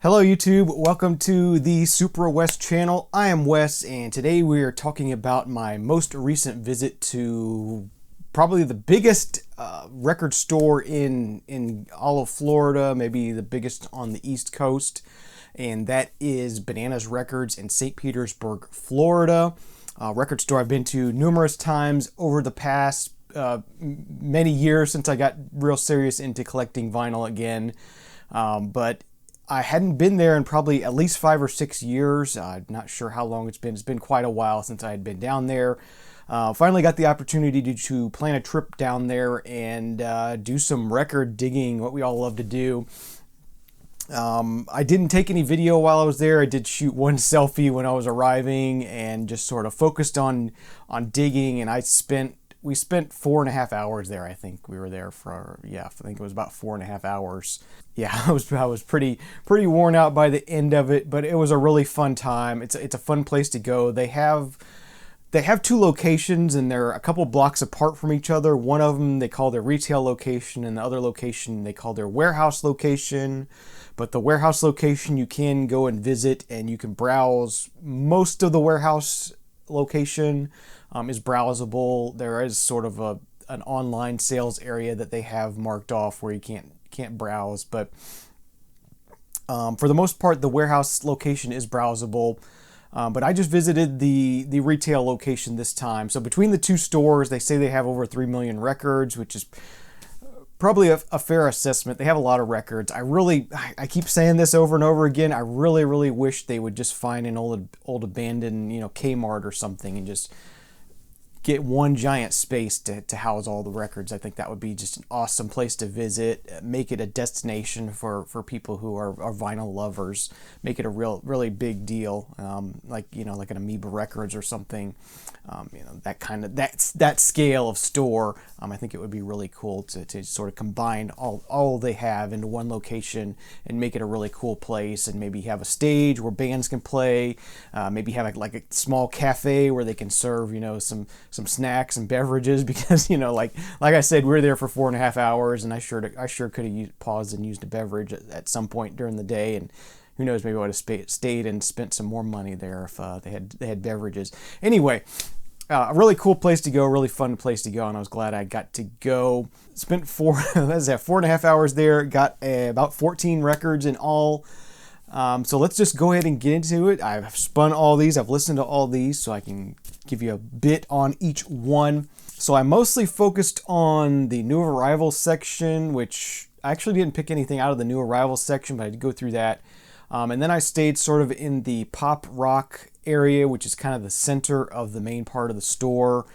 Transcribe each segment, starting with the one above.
Hello YouTube, welcome to the SupraWes channel. I am Wes and today we are talking about my most recent visit to probably the biggest record store in all of Florida, maybe the biggest on the East Coast, and that is Bananas Records in St. Petersburg, Florida. Record store I've been to numerous times over the past many years since I got real serious into collecting vinyl again, but I hadn't been there in probably at least 5 or 6 years. I'm not sure how long it's been. It's been quite a while since I had been down there. Finally got the opportunity to plan a trip down there and do some record digging, what we all love to do. I didn't take any video while I was there. I did shoot one selfie when I was arriving and just sort of focused on digging, and we spent 4.5 hours there. I think we were there for, I think it was about 4.5 hours. Yeah, I was pretty worn out by the end of it, but it was a really fun time. It's a fun place to go. They have 2 locations and they're a couple blocks apart from each other. One of them they call their retail location, and the other location they call their warehouse location. But the warehouse location you can go and visit and you can browse. Most of the warehouse location is browsable. There is sort of an online sales area that they have marked off where you can't browse, but for the most part the warehouse location is browsable. But I just visited the retail location this time. So between the 2 stores, they say they have over 3 million records, which is probably a fair assessment. They have a lot of records. I keep saying this over and over again. I really wish they would just find an old abandoned, Kmart or something and just get one giant space to house all the records. I think that would be just an awesome place to visit. Make it a destination for people who are vinyl lovers. Make it a really big deal, like an Amoeba Records or something. That scale of store. I think it would be really cool to sort of combine all they have into one location and make it a really cool place, and maybe have a stage where bands can play. Maybe have a small cafe where they can serve some snacks and beverages, because like I said, we were there for 4.5 hours, and I sure could have paused and used a beverage at some point during the day, and who knows, maybe I would have stayed and spent some more money there if they had beverages. Anyway, a really cool place to go, really fun place to go, and I was glad I got to go. Spent 4.5 hours there. Got about 14 records in all. So let's just go ahead and get into it. I've spun all these. I've listened to all these, so I can give you a bit on each one. So I mostly focused on the new arrivals section, which I actually didn't pick anything out of the new arrivals section, but I did go through that. And then I stayed sort of in the pop rock area, which is kind of the center of the main part of the store.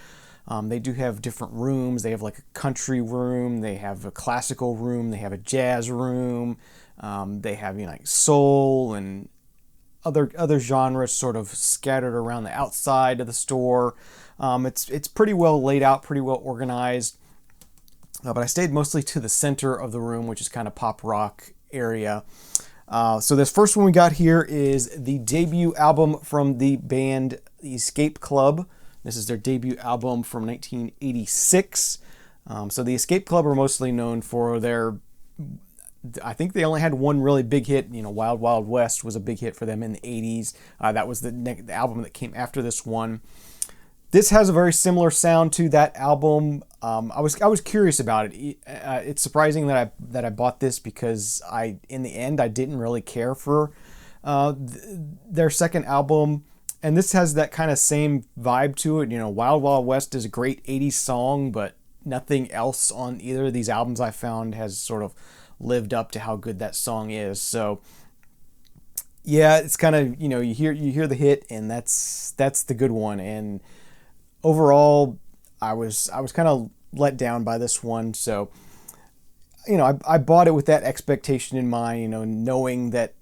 They do have different rooms. They have like a country room. They have a classical room. They have a jazz room. They have like soul and other genres sort of scattered around the outside of the store. It's pretty well laid out, pretty well organized. But I stayed mostly to the center of the room, which is kind of pop rock area. So this first one we got here is the debut album from the band The Escape Club. This is their debut album from 1986. So the Escape Club are mostly known for I think they only had one really big hit. Wild Wild West was a big hit for them in the 80s. That was the album that came after this one. This has a very similar sound to that album. I was curious about it. It's surprising that I bought this, because in the end I didn't really care for their second album, and this has that kind of same vibe to it. Wild Wild West is a great 80s song, but nothing else on either of these albums I found has sort of lived up to how good that song is. So yeah, it's kind of you hear the hit, and that's the good one. And overall, I was kind of let down by this one. So I bought it with that expectation in mind, knowing that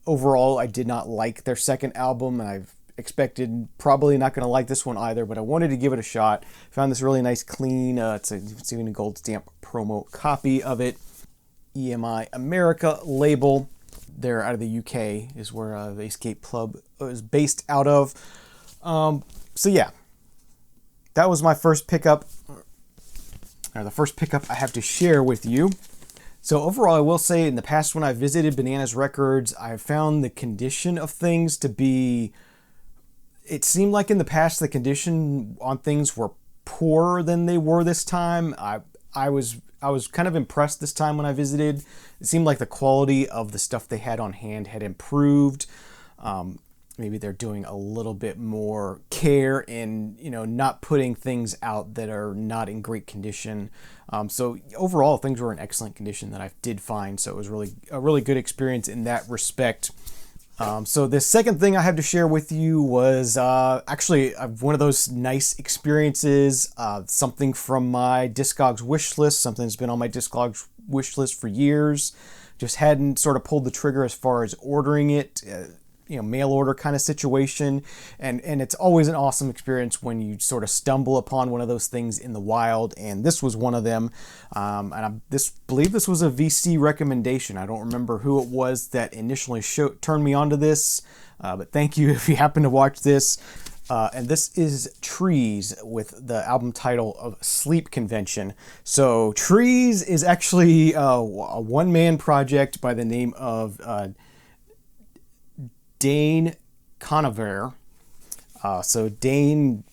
overall I did not like their second album, and I've expected probably not going to like this one either, but I wanted to give it a shot. Found this really nice clean, it's even a gold stamp promo copy of it. EMI America label. They're out of the UK, is where the Escape Club is based out of. So yeah, that was my first pickup, or the first pickup I have to share with you. So overall, I will say in the past when I visited Bananas Records, I found the condition of things to be, it seemed like in the past the condition on things were poorer than they were this time. I was kind of impressed this time when I visited. It seemed like the quality of the stuff they had on hand had improved. Maybe they're doing a little bit more care in, not putting things out that are not in great condition. So overall, things were in excellent condition that I did find. So it was really a really good experience in that respect. So the second thing I have to share with you was actually one of those nice experiences, something from my Discogs wish list, something that's been on my Discogs wish list for years. Just hadn't sort of pulled the trigger as far as ordering it. Mail order kind of situation, and it's always an awesome experience when you sort of stumble upon one of those things in the wild, and this was one of them. And I believe this was a VC recommendation. I don't remember who it was that initially turned me onto this, but thank you if you happen to watch this. And this is Trees with the album title of Sleep Convention. So Trees is actually a one-man project by the name of Dane Conover. So Dane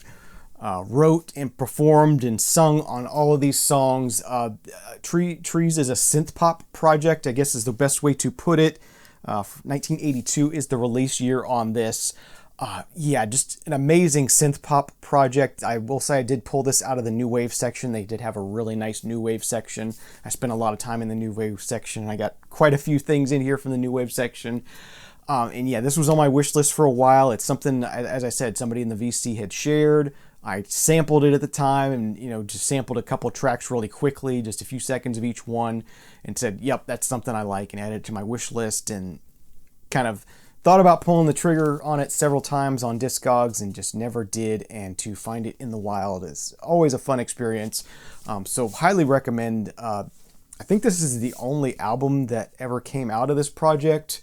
wrote and performed and sung on all of these songs. Trees is a synth pop project, I guess is the best way to put it. 1982 is the release year on this. Just an amazing synth pop project. I will say I did pull this out of the new wave section. They did have a really nice new wave section. I spent a lot of time in the new wave section. I got quite a few things in here from the new wave section. This was on my wish list for a while. It's something, as I said, somebody in the VC had shared. I sampled it at the time and, just sampled a couple tracks really quickly, just a few seconds of each one, and said, yep, that's something I like, and added it to my wish list, and kind of thought about pulling the trigger on it several times on Discogs and just never did, and to find it in the wild is always a fun experience. So highly recommend. I think this is the only album that ever came out of this project.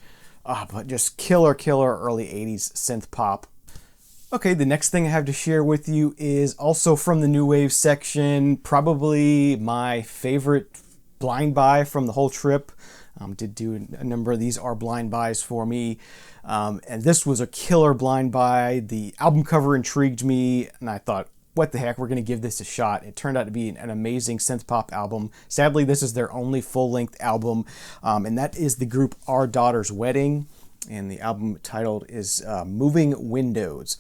But just killer early 80s synth pop. Okay, the next thing I have to share with you is also from the new wave section, probably my favorite blind buy from the whole trip. Did do a number of these are blind buys for me. And this was a killer blind buy. The album cover intrigued me, and I thought, what the heck, we're going to give this a shot. It turned out to be an amazing synth pop album. Sadly, this is their only full-length album, and that is the group Our Daughter's Wedding, and the album titled is Moving Windows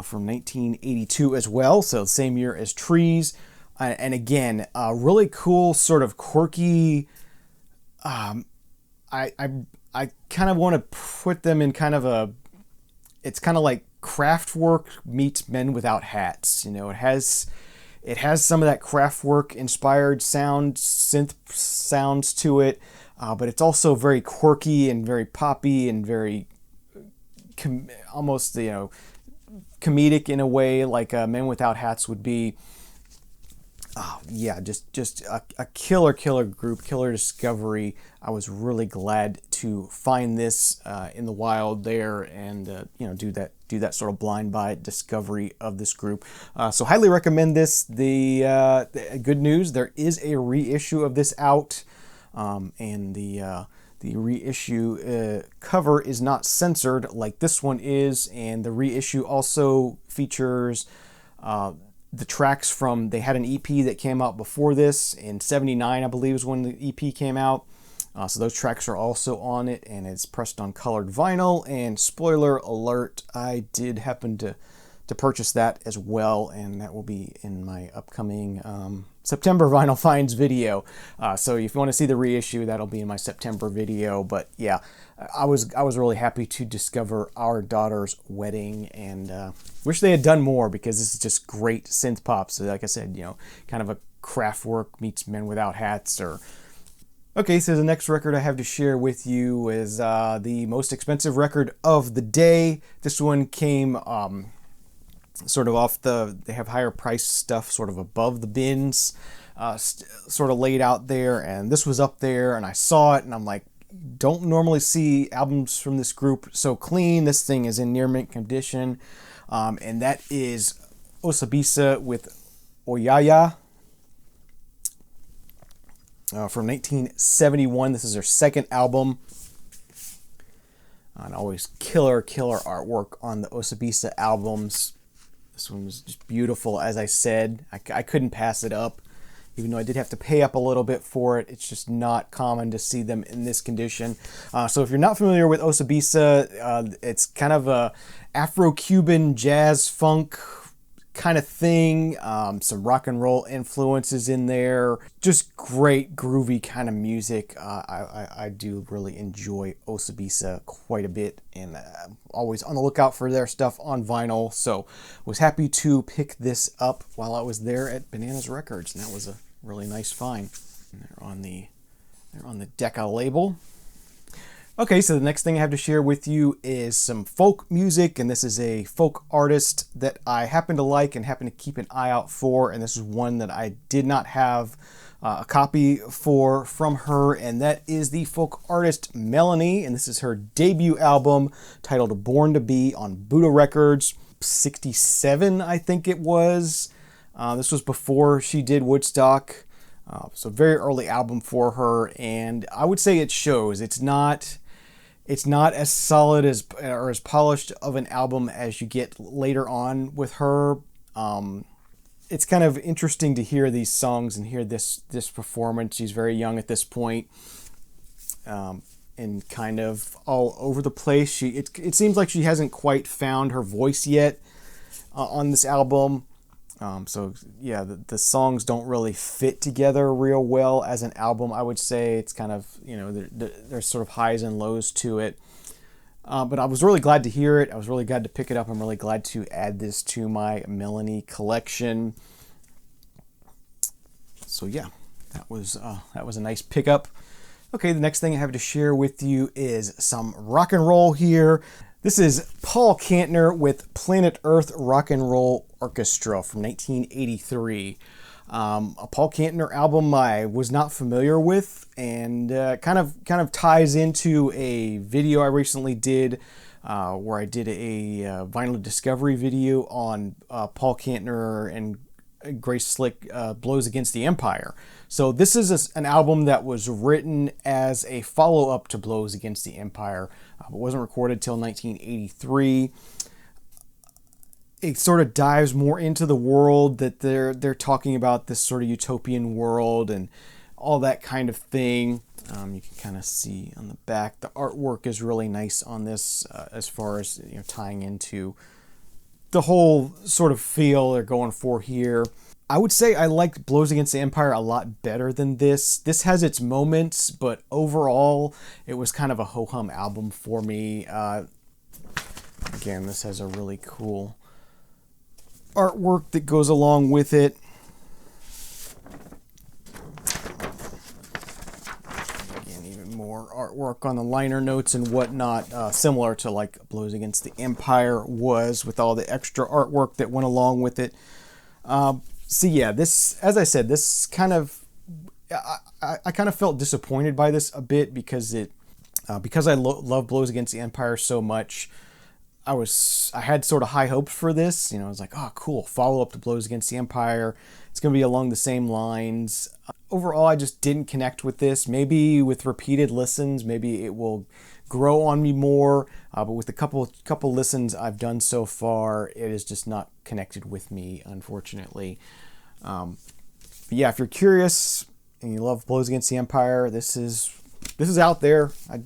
from 1982 as well, so the same year as Trees. And again, really cool, sort of quirky. I kind of want to put them in kind of a, it's kind of like Kraftwerk meets Men Without Hats. It has some of that Kraftwerk inspired synth sounds to it, but it's also very quirky and very poppy and very almost comedic in a way, like Men Without Hats would be. Just a killer group, killer discovery. I was really glad to find this in the wild there, and do that sort of blind buy discovery of this group. So highly recommend this. The good news, there is a reissue of this out, and the reissue cover is not censored like this one is, and the reissue also features the tracks from, they had an EP that came out before this in 79, I believe is when the EP came out. So those tracks are also on it, and it's pressed on colored vinyl. And spoiler alert, I did happen to purchase that as well, and that will be in my upcoming September Vinyl Finds video. So if you want to see the reissue, that'll be in my September video. But yeah, I was really happy to discover Our Daughter's Wedding, and wish they had done more, because this is just great synth pop. So like I said, kind of a Kraftwerk meets Men Without Hats. Okay, so the next record I have to share with you is the most expensive record of the day. This one came sort of off they have higher price stuff sort of above the bins, sort of laid out there, and this was up there, and I saw it, and I'm like, don't normally see albums from this group so clean. This thing is in near mint condition, and that is Osabisa with Oyaya. from 1971. This is her second album. And always killer artwork on the Osabisa albums. This one was just beautiful, as I said. I couldn't pass it up, even though I did have to pay up a little bit for it. It's just not common to see them in this condition. So if you're not familiar with Osabisa, it's kind of a Afro-Cuban jazz funk kind of thing. Some rock and roll influences in there. Just great groovy kind of music. I do really enjoy Osabisa quite a bit, and always on the lookout for their stuff on vinyl. So was happy to pick this up while I was there at Bananas Records, and that was a really nice find. And they're on the Decca label. Okay, so the next thing I have to share with you is some folk music, and this is a folk artist that I happen to like and happen to keep an eye out for, and this is one that I did not have a copy from her, and that is the folk artist Melanie, and this is her debut album titled Born to Be on Buddha Records, 67 I think it was. This was before she did Woodstock, so very early album for her, and I would say it shows. It's not as solid as or as polished of an album as you get later on with her. It's kind of interesting to hear these songs and hear this performance. She's very young at this point, and kind of all over the place. It seems like she hasn't quite found her voice yet on this album. So yeah, the songs don't really fit together real well as an album. I would say it's kind of, there's sort of highs and lows to it. But I was really glad to hear it. I was really glad to pick it up. I'm really glad to add this to my Melanie collection. So yeah, that was a nice pickup. Okay, the next thing I have to share with you is some rock and roll here. This is Paul Kantner with Planet Earth Rock and Roll Orchestra from 1983. A Paul Kantner album I was not familiar with, and kind of ties into a video I recently did, where I did a vinyl discovery video on Paul Kantner and Grace Slick Blows Against the Empire. So this is an album that was written as a follow-up to Blows Against the Empire, but wasn't recorded till 1983. It sort of dives more into the world that they're talking about, this sort of utopian world and all that kind of thing. You can kind of see on the back, the artwork is really nice on this, as far as tying into the whole sort of feel they're going for here. I would say I liked Blows Against the Empire a lot better than this. This has its moments, but overall, it was kind of a ho-hum album for me. Again, this has a really cool artwork that goes along with it. Again, even more artwork on the liner notes and whatnot, similar to like Blows Against the Empire was, with all the extra artwork that went along with it. So yeah, this, as I said, this kind of, I kind of felt disappointed by this a bit because I love Blows Against the Empire so much. I had sort of high hopes for this. I was like, oh, cool, follow up to Blows Against the Empire. It's going to be along the same lines. Overall, I just didn't connect with this. Maybe with repeated listens, maybe it will grow on me more. But with the couple listens I've done so far, it is just not connected with me, unfortunately. But yeah, if you're curious and you love Blows Against the Empire, this is out there. I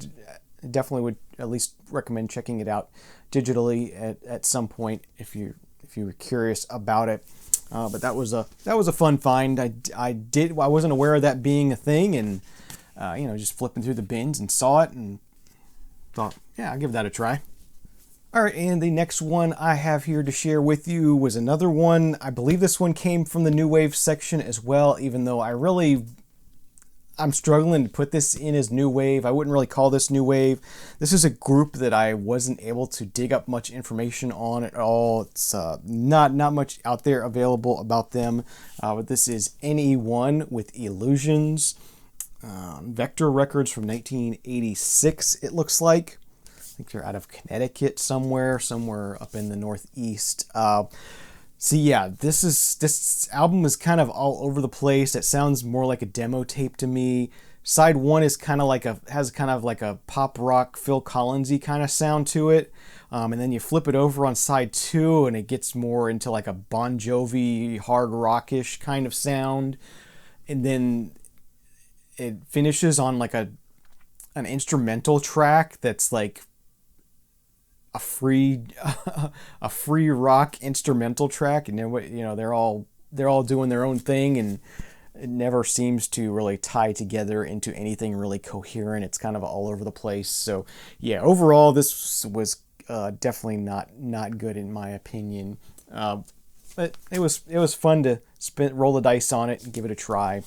definitely would at least recommend checking it out digitally at some point if you were curious about it. But that was a fun find. I wasn't aware of that being a thing, and just flipping through the bins and saw it and thought, yeah, I'll give that a try. All right, and the next one I have here to share with you was another one. I believe this one came from the New Wave section as well, even though I'm struggling to put this in as New Wave. I wouldn't really call this New Wave. This is a group that I wasn't able to dig up much information on at all. It's not much out there available about them. But this is NE1 with Illusions. Vector Records from 1986, it looks like. I think they're out of Connecticut somewhere up in the Northeast. See, yeah, this album is kind of all over the place. It sounds more like a demo tape to me. Side one is kind of like has kind of like a pop rock Phil Collinsy kind of sound to it, and then you flip it over on side two, and it gets more into like a Bon Jovi hard rockish kind of sound, and then it finishes on like an instrumental track that's like a free a free rock instrumental track, and they're all doing their own thing, and it never seems to really tie together into anything really coherent. It's kind of all over the place. So yeah, overall this was definitely not good in my opinion. But it was fun to roll the dice on it and give it a try.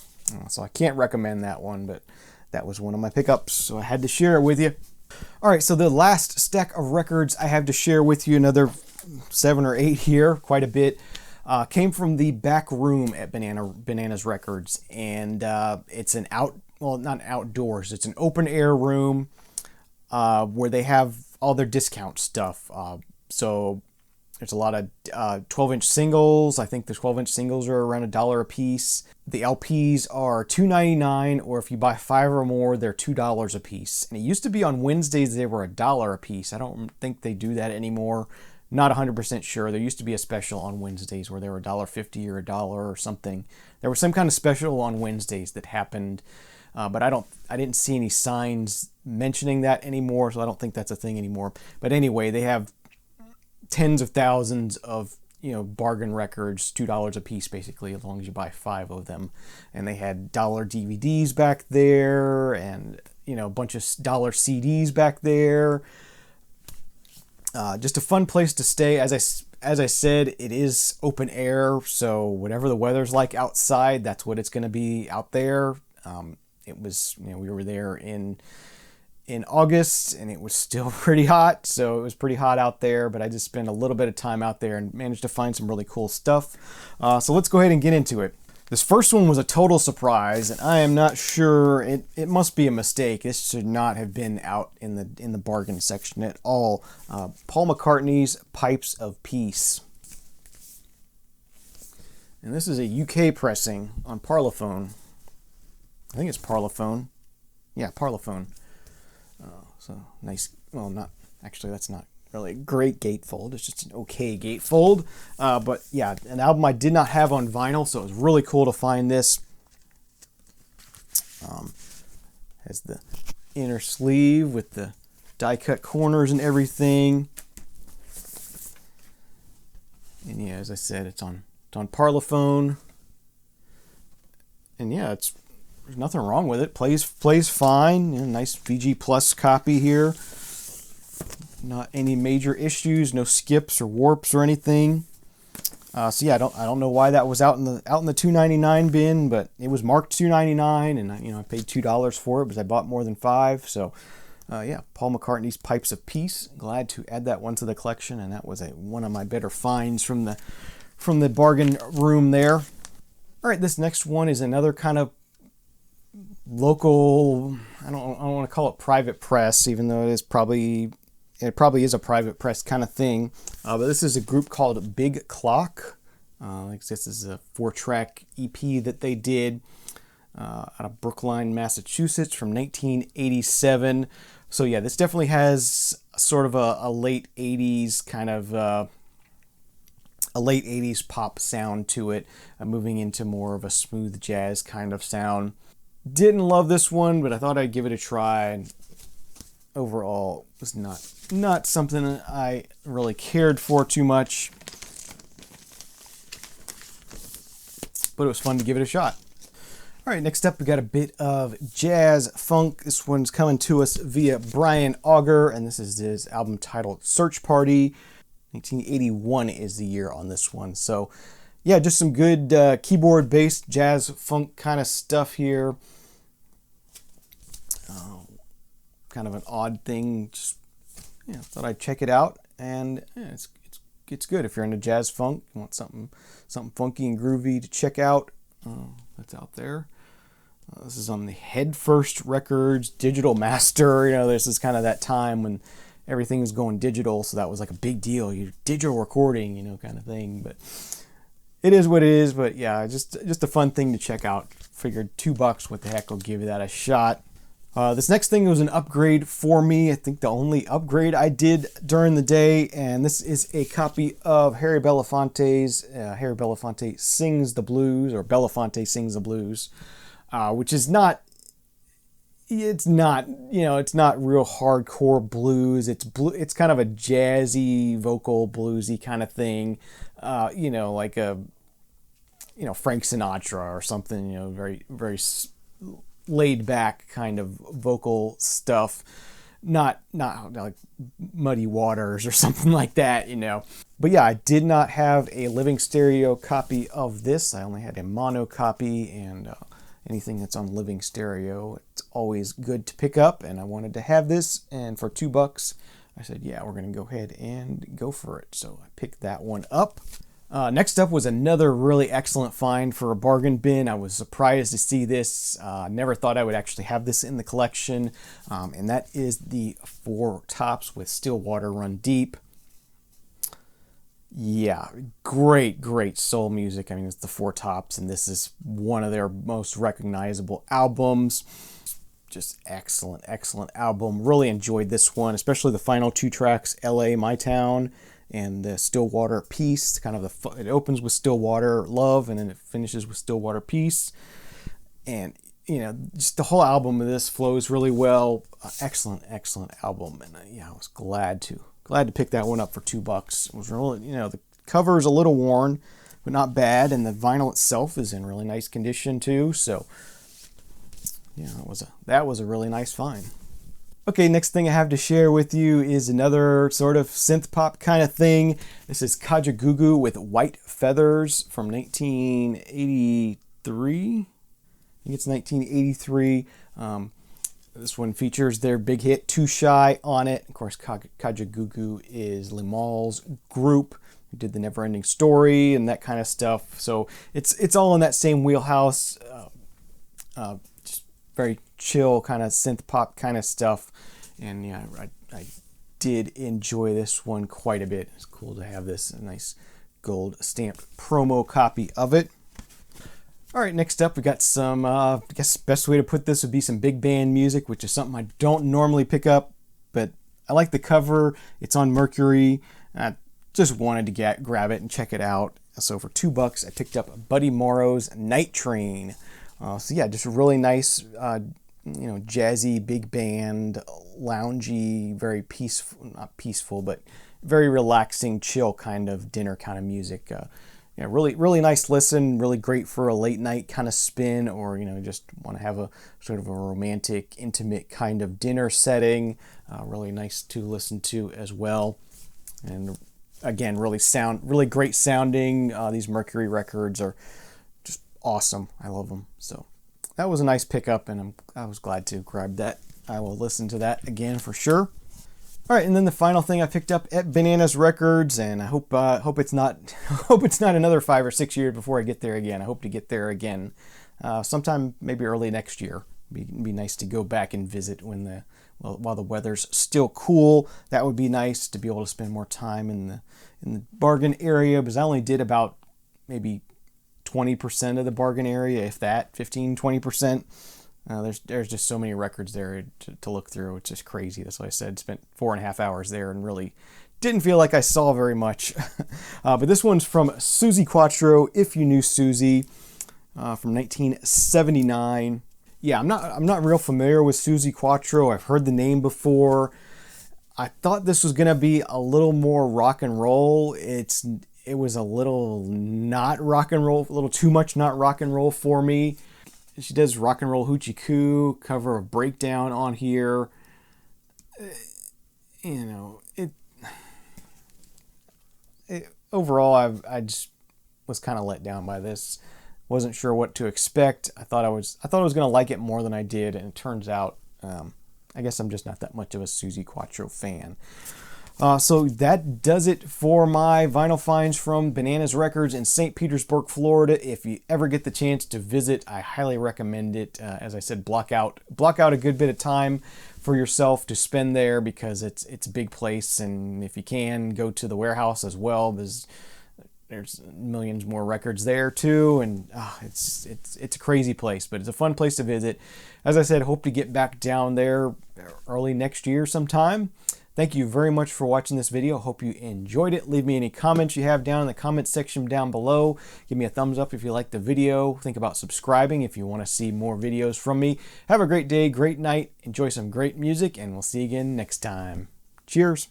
So I can't recommend that one, but that was one of my pickups, so I had to share it with you. All right, so the last stack of records I have to share with you, another 7 or 8 here, quite a bit, came from the back room at Bananas Records, and it's not outdoors, it's an open air room where they have all their discount stuff. So there's a lot of 12-inch singles. I think the 12-inch singles are around $1 a piece. The LPs are $2.99, or if you buy 5 or more, they're $2 a piece. And it used to be on Wednesdays they were $1 a piece. I don't think they do that anymore. Not 100% sure. There used to be a special on Wednesdays where they were $1.50 or $1 or something. There was some kind of special on Wednesdays that happened, but I didn't see any signs mentioning that anymore, so I don't think that's a thing anymore. But anyway, they have tens of thousands of bargain records, $2 a piece basically, as long as you buy 5 of them. And they had dollar DVDs back there, and a bunch of dollar CDs back there. Just a fun place to stay. As I said, it is open air, so whatever the weather's like outside, that's what it's going to be out there. It was, we were there in August, and it was still pretty hot, so it was pretty hot out there, but I just spent a little bit of time out there and managed to find some really cool stuff. So let's go ahead and get into it. This first one was a total surprise, and I am not sure, it must be a mistake. This should not have been out in the bargain section at all. Paul McCartney's Pipes of Peace. And this is a UK pressing on Parlophone. I think it's Parlophone. Yeah, Parlophone. So nice. Well, not actually. That's not really a great gatefold. It's just an okay gatefold. But yeah, an album I did not have on vinyl, so it was really cool to find this. Has the inner sleeve with the die-cut corners and everything. And yeah, as I said, it's on Parlophone. And yeah, there's nothing wrong with it. Plays fine. Nice VG Plus copy here. Not any major issues. No skips or warps or anything. So yeah, I don't know why that was out in the $2.99 bin, but it was marked $2.99, and I paid $2 for it because I bought more than 5. So yeah, Paul McCartney's Pipes of Peace. Glad to add that one to the collection, and that was one of my better finds from the bargain room there. All right, this next one is another kind of local, I don't want to call it private press, even though it probably is a private press kind of thing. But this is a group called Big Clock. This is a 4-track EP that they did out of Brookline, Massachusetts from 1987. So yeah, this definitely has sort of a late 80s kind of a late 80s pop sound to it, moving into more of a smooth jazz kind of sound. Didn't love this one, but I thought I'd give it a try. And overall, it was not something I really cared for too much. But it was fun to give it a shot. All right, next up we got a bit of jazz funk. This one's coming to us via Brian Auger, and this is his album titled Search Party. 1981 is the year on this one. So yeah, just some good keyboard-based jazz funk kind of stuff here. Kind of an odd thing. Just thought I'd check it out, and yeah, it's good if you're into jazz funk. You want something funky and groovy to check out. That's out there. This is on the Head First Records Digital Master. This is kind of that time when everything was going digital, so that was like a big deal. Digital recording, kind of thing. But it is what it is, but yeah, just a fun thing to check out. Figured $2, what the heck, I'll give that a shot. This next thing was an upgrade for me. I think the only upgrade I did during the day, and this is a copy of Harry Belafonte's Harry Belafonte Sings the Blues, or Belafonte Sings the Blues, which is not, it's not, you know, it's not real hardcore blues. It's kind of a jazzy, vocal, bluesy kind of thing, you know, like a, you know, Frank Sinatra or something, you know, very, very laid back kind of vocal stuff, not like Muddy Waters or something like that, you know. But yeah, I did not have a living stereo copy of this. I only had a mono copy, and anything that's on living stereo, it's always good to pick up, and I wanted to have this, and for $2 I said, yeah, we're gonna go ahead and go for it. So I picked that one up. Next up was another really excellent find for a bargain bin. I was surprised to see this. Never thought I would actually have this in the collection. And that is the Four Tops with Still Water Run Deep. Yeah, great soul music. I mean, it's the Four Tops, and this is one of their most recognizable albums. Just excellent album. Really enjoyed this one, especially the final 2 tracks, LA, My Town, and the Stillwater Peace. Kind of it opens with Stillwater Love, and then it finishes with Stillwater Peace. And you know, just the whole album of this flows really well. Excellent album, and yeah, I was glad to pick that one up for $2. It was really, you know, the cover is a little worn, but not bad, and the vinyl itself is in really nice condition too. So yeah, that was a really nice find. Okay, next thing I have to share with you is another sort of synth pop kind of thing. This is Kaja Gugu with White Feathers from 1983. I think it's 1983. This one features their big hit Too Shy on it. Of course, Kaja Gugu is Limal's group who did the Neverending Story and that kind of stuff. So it's all in that same wheelhouse. Just very chill kind of synth pop kind of stuff, and yeah, I did enjoy this one quite a bit. It's cool to have this, a nice gold stamped promo copy of it. All right, next up we got some, I guess the best way to put this would be some big band music, which is something I don't normally pick up, but I like the cover. It's on Mercury. I just wanted to grab it and check it out. So for $2 I picked up Buddy Morrow's Night Train. So yeah, just a really nice, you know, jazzy, big band, loungy, very peaceful, not peaceful, but very relaxing, chill kind of dinner kind of music. Yeah, really nice listen, really great for a late night kind of spin, or, you know, just want to have a sort of a romantic, intimate kind of dinner setting. Really nice to listen to as well. And again, really great sounding. These Mercury records are just awesome. I love them. So that was a nice pickup, and I was glad to grab that. I will listen to that again for sure. All right, and then the final thing I picked up at Bananas Records, and I hope it's not another 5 or 6 years before I get there again. I hope to get there again sometime, maybe early next year. Be nice to go back and visit while the weather's still cool. That would be nice to be able to spend more time in the bargain area, because I only did about maybe 20% of the bargain area, if that, 15-20%. There's just so many records there to look through. It's just crazy. That's why I said spent 4.5 hours there and really didn't feel like I saw very much. But this one's from Susie Quatro, If You Knew Susie, from 1979. Yeah, I'm not real familiar with Susie Quatro. I've heard the name before. I thought this was gonna be a little more rock and roll. It was a little not rock and roll, a little too much not rock and roll for me. She does Rock and Roll Hoochie Coo, cover of Breakdown on here. You know, overall, I just was kind of let down by this. Wasn't sure what to expect. I thought I was gonna like it more than I did, and it turns out, I guess I'm just not that much of a Susie Quatro fan. So that does it for my vinyl finds from Bananas Records in St. Petersburg, Florida. If you ever get the chance to visit, I highly recommend it. As I said, block out a good bit of time for yourself to spend there, because it's a big place, and if you can, go to the warehouse as well. There's there's millions more records there too, and it's a crazy place, but it's a fun place to visit. As I said, hope to get back down there early next year sometime. Thank you very much for watching this video. Hope you enjoyed it. Leave me any comments you have down in the comments section down below. Give me a thumbs up if you like the video. Think about subscribing if you want to see more videos from me. Have a great day, great night. Enjoy some great music, and we'll see you again next time. Cheers.